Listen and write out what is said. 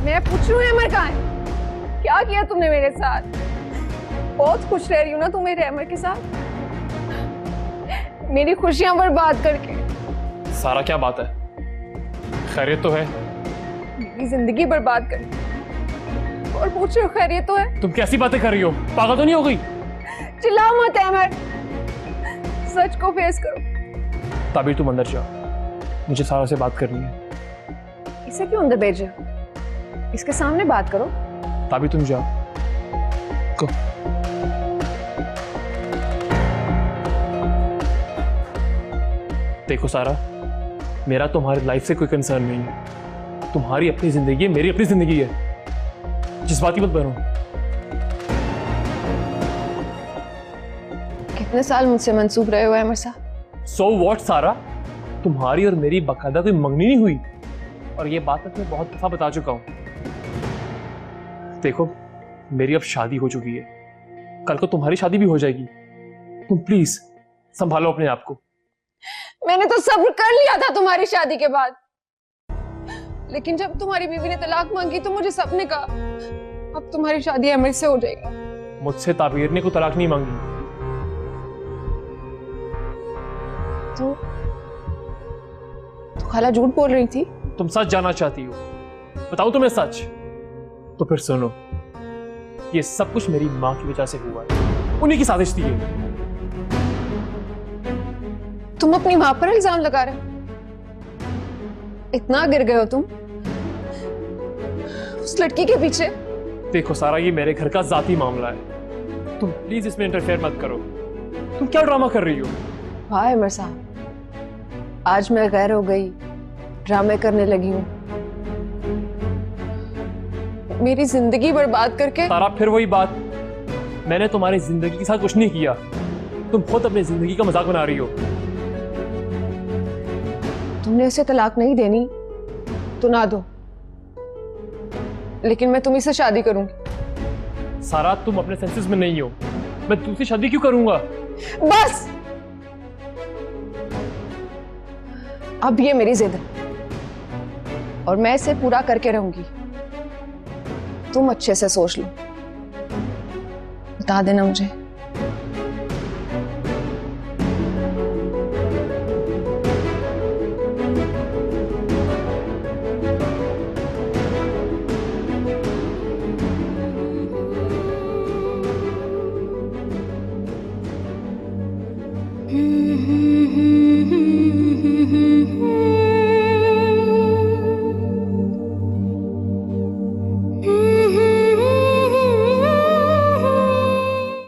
मैं पूछ रही हूँ अमर कहाँ है? क्या किया तुमने मेरे साथ? बहुत खुश रह रही हूँ ना तुम मेरे अमर के साथ, मेरी खुशियां बर्बाद करके। सारा क्या बात है? खैरियत तो है? मेरी जिंदगी बर्बाद करके और पूछ रहे हो खैरियत तो है? तुम कैसी बातें कर रही हो? पागल तो नहीं हो गई? चिल्लाओ मत अमर, सच को फेस करो। ताबीर तुम अंदर जाओ, मुझे सारा से बात करनी है। इसे क्यों अंदर भेज रहे हो? इसके सामने बात करो। ताबीर तुम जाओ। को देखो सारा, मेरा तुम्हारी लाइफ से कोई कंसर्न नहीं है। तुम्हारी अपनी जिंदगी है, मेरी अपनी जिंदगी है। जिस बात की मत बनो। कितने साल मुझसे मंसूब रहे हो अमर साहब? So what सारा, तुम्हारी और मेरी बकायदा कोई मंगनी नहीं हुई, और ये बात मैं बहुत दफा बता चुका हूं। देखो, मेरी अब शादी हो चुकी है, कल को तुम्हारी शादी भी हो जाएगी। तुम प्लीज संभालो अपने आप को। मैंने तो सब्र कर लिया था तुम्हारी शादी के बाद, लेकिन जब तुम्हारी बीवी ने तलाक मांगी तो मुझे सबने कहा अब तुम्हारी शादी अमर से हो जाएगी। मुझसे ताबीर ने कोई तलाक नहीं मांगी। तो खाला झूठ बोल रही थी? तुम सच जानना चाहती हो? बताओ तुम्हें सच? तो फिर सुनो, ये सब कुछ मेरी माँ की वजह से हुआ है, उन्हीं की साजिश थी ये। तुम अपनी माँ पर इल्जाम लगा रहे हो? इतना गिर गए हो तुम उस लड़की के पीछे? देखो सारा, ये मेरे घर का जाती मामला है, तुम प्लीज इसमें इंटरफेयर मत करो। तुम क्या ड्रामा कर रही हो? वाह अमर साहब, आज मैं गैर हो गई, ड्रामे करने लगी हूँ, मेरी जिंदगी बर्बाद करके। सारा फिर वही बात, मैंने तुम्हारी जिंदगी के साथ कुछ नहीं किया, तुम खुद अपनी जिंदगी का मजाक बना रही हो। तुमने उसे तलाक नहीं देनी तो ना दो, लेकिन मैं तुम्ही से शादी करूंगी। सारा, तुम अपने सेंसेस में नहीं हो, मैं दूसरी शादी क्यों करूंगा? बस, अब ये मेरी जिद है और मैं इसे पूरा करके रहूंगी। तुम अच्छे से सोच लो, बता देना मुझे